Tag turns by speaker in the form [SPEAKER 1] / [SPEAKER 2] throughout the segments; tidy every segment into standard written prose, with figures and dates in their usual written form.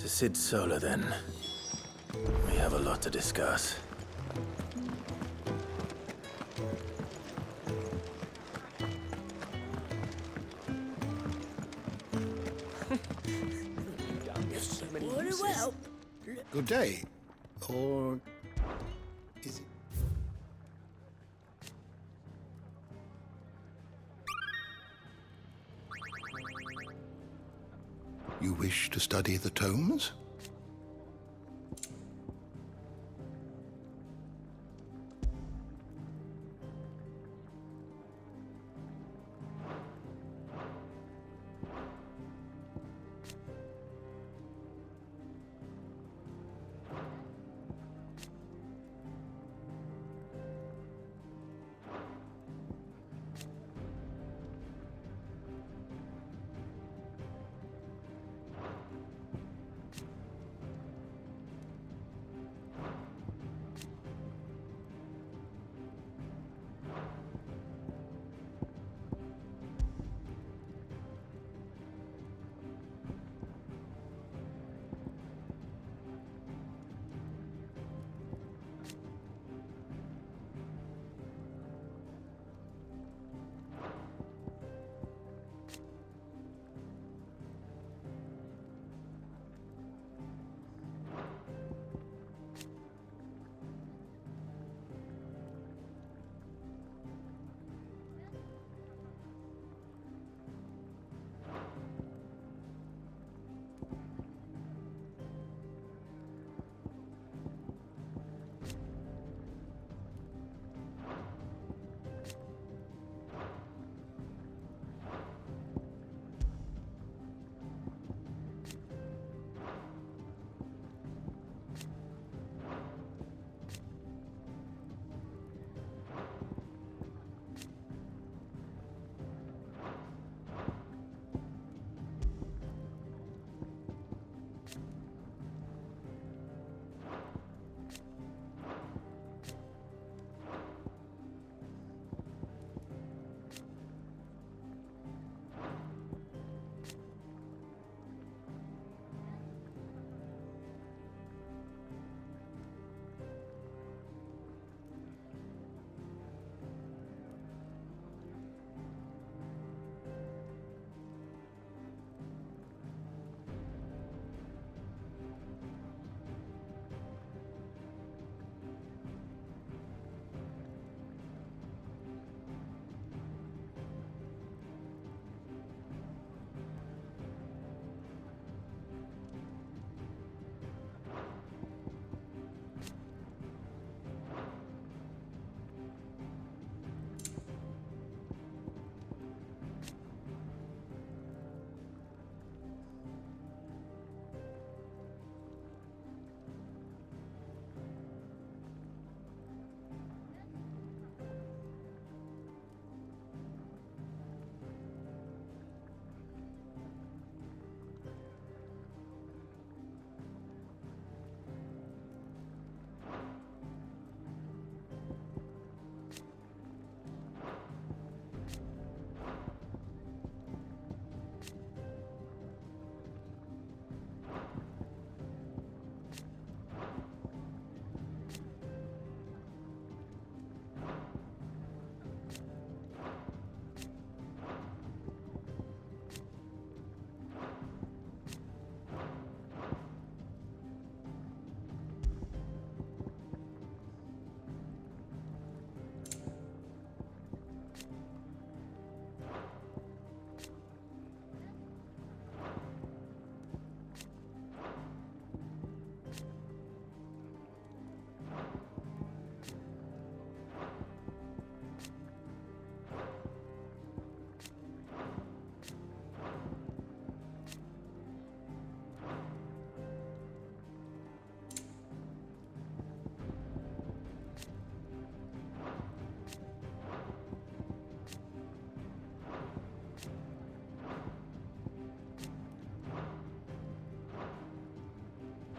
[SPEAKER 1] To Sid Solar, then. We have a lot to discuss.
[SPEAKER 2] Well.
[SPEAKER 3] Good day. Or is it? You wish to study the tomes?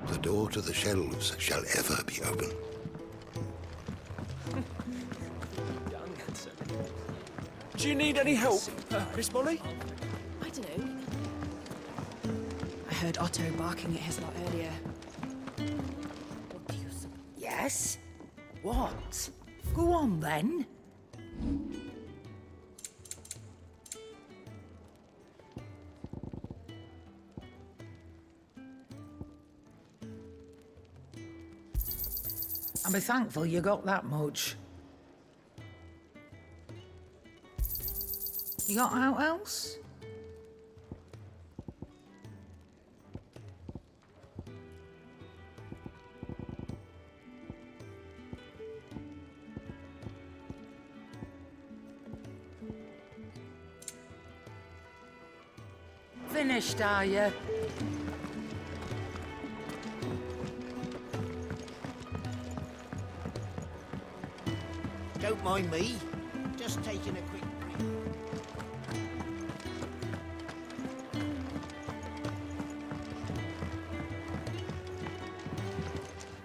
[SPEAKER 3] The door to the shelves shall ever be open.
[SPEAKER 4] Do you need any help, Miss Molly?
[SPEAKER 2] I don't know. I
[SPEAKER 4] heard Otto barking at his lot earlier.
[SPEAKER 2] Yes? What? Go on then. I'm thankful you got that much. You got out else? Finished, are you?
[SPEAKER 5] Don't mind me. Just taking a quick break.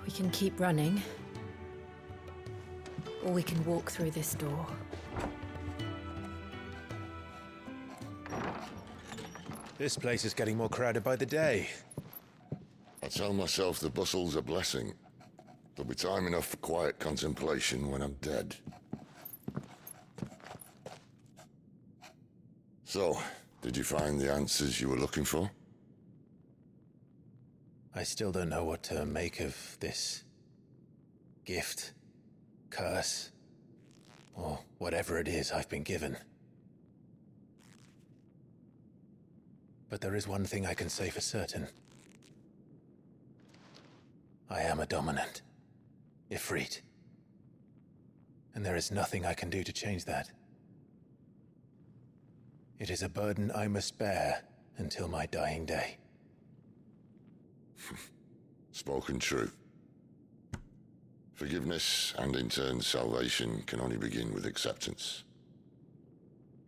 [SPEAKER 4] We can keep running. Or we can walk through this door.
[SPEAKER 1] This place is getting more crowded by the day.
[SPEAKER 3] I tell myself the bustle's a blessing. There'll be time enough for quiet contemplation when I'm dead. So, did you find the answers you were looking for?
[SPEAKER 1] I still don't know what to make of this gift, curse, or whatever it is I've been given. But there is one thing I can say for certain. I am a dominant, Ifrit. And there is nothing I can do to change that. It is a burden I must bear until my dying day.
[SPEAKER 3] Spoken true. Forgiveness, and in turn salvation, can only begin with acceptance.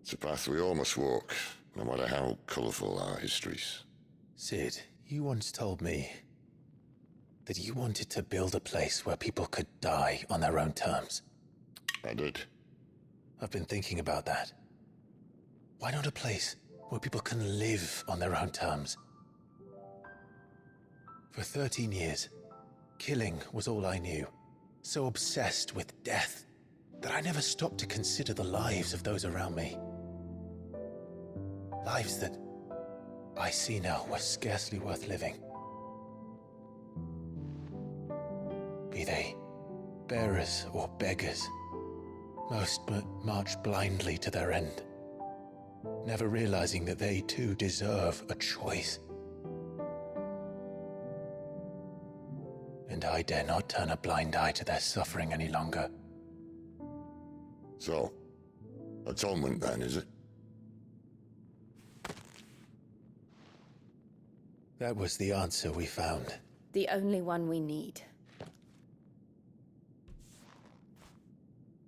[SPEAKER 3] It's a path we all must walk, no matter how colourful our histories.
[SPEAKER 1] Sid, you once told me that you wanted to build a place where people could die on their own terms.
[SPEAKER 3] I did.
[SPEAKER 1] I've been thinking about that. Why not a place where people can live on their own terms? For 13 years, killing was all I knew. So obsessed with death that I never stopped to consider the lives of those around me. Lives that I see now were scarcely worth living. Be they bearers or beggars, most march blindly to their end, never realizing that they too deserve a choice. And I dare not turn a blind eye to their suffering any longer.
[SPEAKER 3] So, atonement then, is it?
[SPEAKER 1] That was the answer we found.
[SPEAKER 6] The only one we need.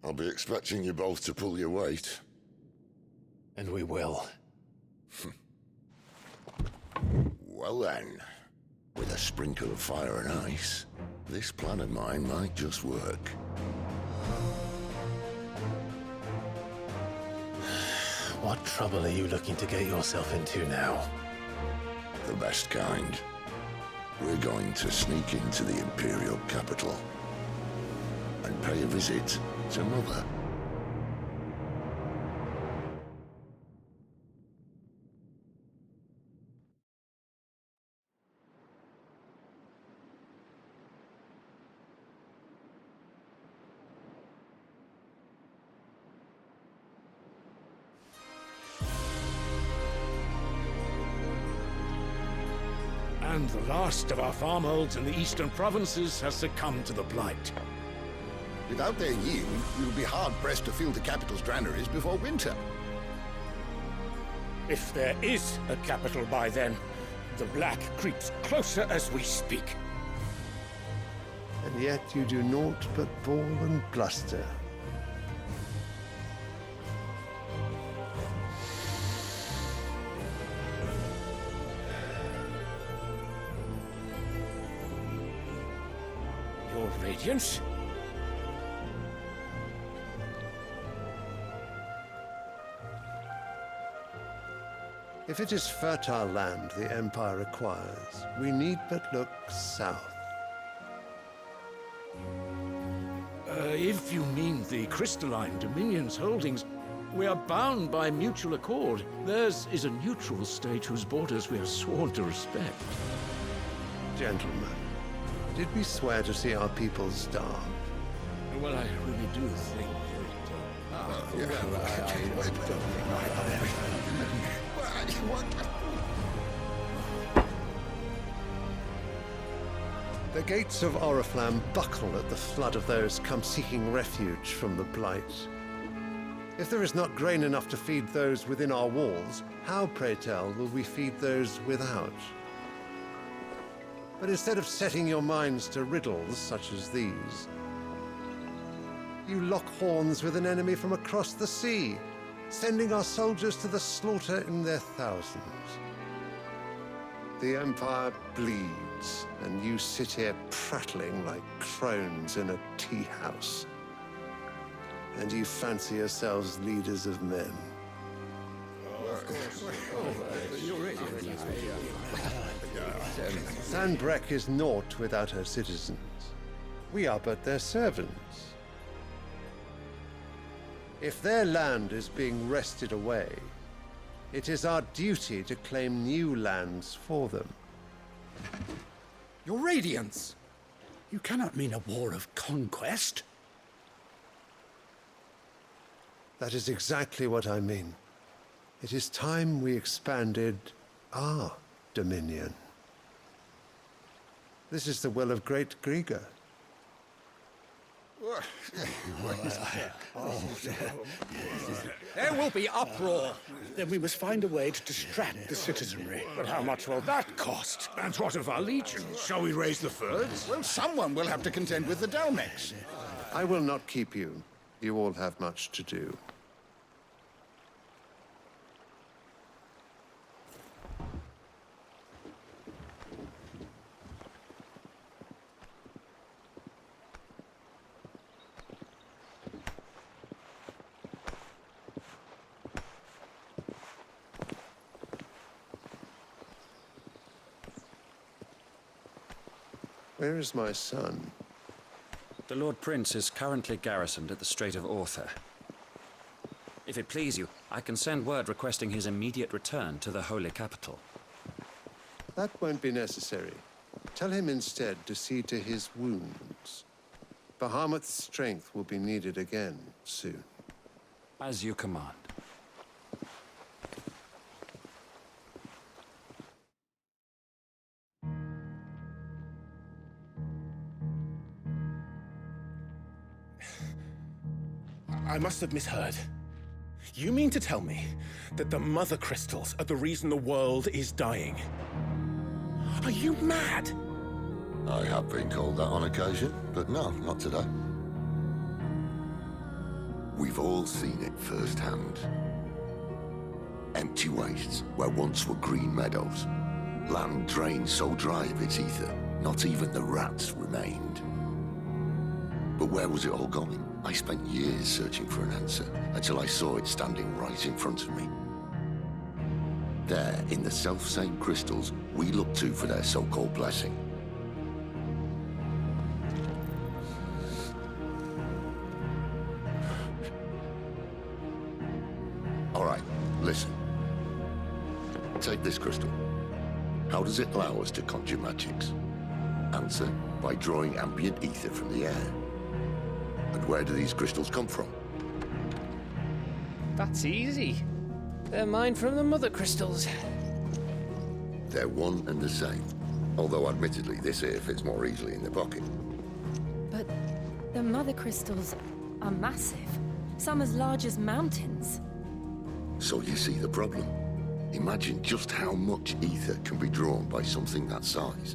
[SPEAKER 3] I'll be expecting you both to pull your weight.
[SPEAKER 1] And we will.
[SPEAKER 3] Well then, with a sprinkle of fire and ice, this plan of mine might just work.
[SPEAKER 1] What trouble are you looking to get yourself into now?
[SPEAKER 3] The best kind. We're going to sneak into the Imperial capital and pay a visit to Mother.
[SPEAKER 7] And the last of our farmholds in the eastern provinces has succumbed to the blight.
[SPEAKER 8] Without their yield, you'll be hard-pressed to fill the capital's granaries before winter.
[SPEAKER 7] If there is a capital by then, the black creeps closer as we speak.
[SPEAKER 9] And yet you do naught but bawl and bluster.
[SPEAKER 7] Your Radiance?
[SPEAKER 9] If it is fertile land the Empire acquires, we need but look south.
[SPEAKER 7] If you mean the crystalline Dominion's holdings, we are bound by mutual accord. Theirs is a neutral state whose borders we have sworn to respect.
[SPEAKER 9] Gentlemen, did we swear to see our people starve?
[SPEAKER 7] Well, I really do think
[SPEAKER 9] The gates of Oriflamme buckle at the flood of those come seeking refuge from the Blight. If there is not grain enough to feed those within our walls, how, pray tell, will we feed those without? But instead of setting your minds to riddles such as these, you lock horns with an enemy from across the sea, sending our soldiers to the slaughter in their thousands. The Empire bleeds, and you sit here prattling like crones in a tea house. And you fancy yourselves leaders of men. Sanbreque is naught without her citizens. We are but their servants. If their land is being wrested away, it is our duty to claim new lands for them.
[SPEAKER 10] Your Radiance! You cannot mean a war of conquest.
[SPEAKER 9] That is exactly what I mean. It is time we expanded our dominion. This is the will of great Grieger.
[SPEAKER 10] There will be uproar. Then we must find a way to distract the citizenry.
[SPEAKER 7] But how much will that cost? And what of our legions? Shall we raise the furs?
[SPEAKER 8] Well, someone will have to contend with the Dalmex.
[SPEAKER 9] I will not keep you. You all have much to do. Where is my son?
[SPEAKER 11] The Lord Prince is currently garrisoned at the Strait of Author. If it please you, I can send word requesting his immediate return to the Holy Capital.
[SPEAKER 9] That won't be necessary. Tell him instead to see to his wounds. Bahamut's strength will be needed again soon.
[SPEAKER 11] As you command.
[SPEAKER 12] I must have misheard. You mean to tell me that the Mother Crystals are the reason the world is dying? Are you mad?
[SPEAKER 3] I have been called that on occasion, but no, not today. We've all seen it firsthand. Empty wastes where once were green meadows. Land drained so dry of its ether, not even the rats remained. But where was it all going? I spent years searching for an answer, until I saw it standing right in front of me. There, in the self-same crystals we look to for their so-called blessing. All right, listen. Take this crystal. How does it allow us to conjure magics? Answer, by drawing ambient ether from the air. And where do these crystals come from?
[SPEAKER 13] That's easy. They're mined from the Mother Crystals.
[SPEAKER 3] They're one and the same. Although admittedly, this here fits more easily in the pocket.
[SPEAKER 4] But the Mother Crystals are massive. Some as large as mountains.
[SPEAKER 3] So you see the problem. Imagine just how much ether can be drawn by something that size.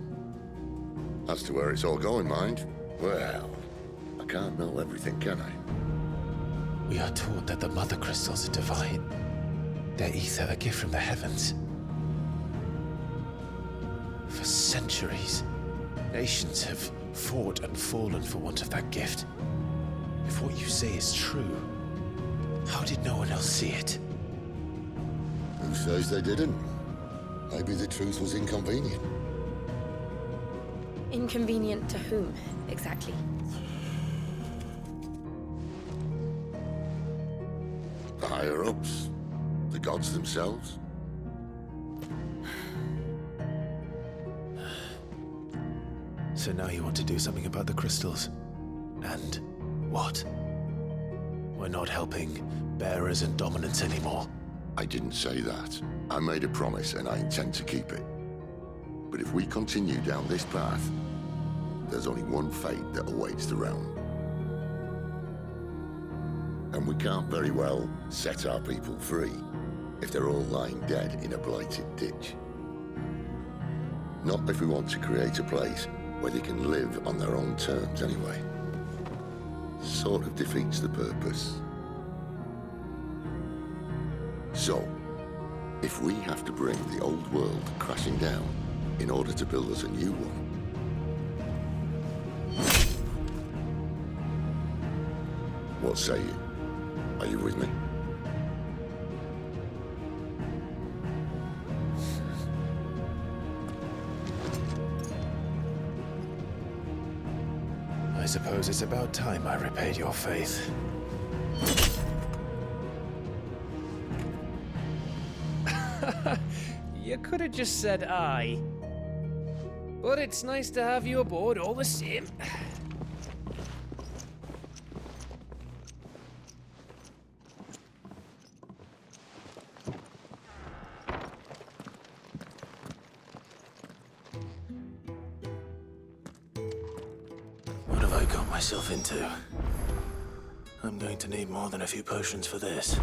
[SPEAKER 3] As to where it's all going, mind, well, I can't know everything, can I?
[SPEAKER 1] We are taught that the Mother Crystals are divine. Their ether a gift from the heavens. For centuries, nations have fought and fallen for want of that gift. If what you say is true, how did no one else see it?
[SPEAKER 8] says they didn't? Maybe the truth was inconvenient.
[SPEAKER 4] Inconvenient to whom, exactly?
[SPEAKER 3] The higher-ups? The gods themselves?
[SPEAKER 1] So now you want to do something about the crystals? And what? We're not helping bearers and dominants anymore.
[SPEAKER 3] I didn't say that. I made a promise and I intend to keep it. But if we continue down this path, there's only one fate that awaits the realm. And we can't very well set our people free if they're all lying dead in a blighted ditch. Not if we want to create a place where they can live on their own terms anyway. Sort of defeats the purpose. So, if we have to bring the old world crashing down in order to build us a new one, what say you? Are you with me?
[SPEAKER 1] I suppose it's about time I repaid your faith.
[SPEAKER 13] You could have just said aye. But it's nice to have you aboard all the same.
[SPEAKER 1] What have I got myself into? I'm going to need more than a few potions for this.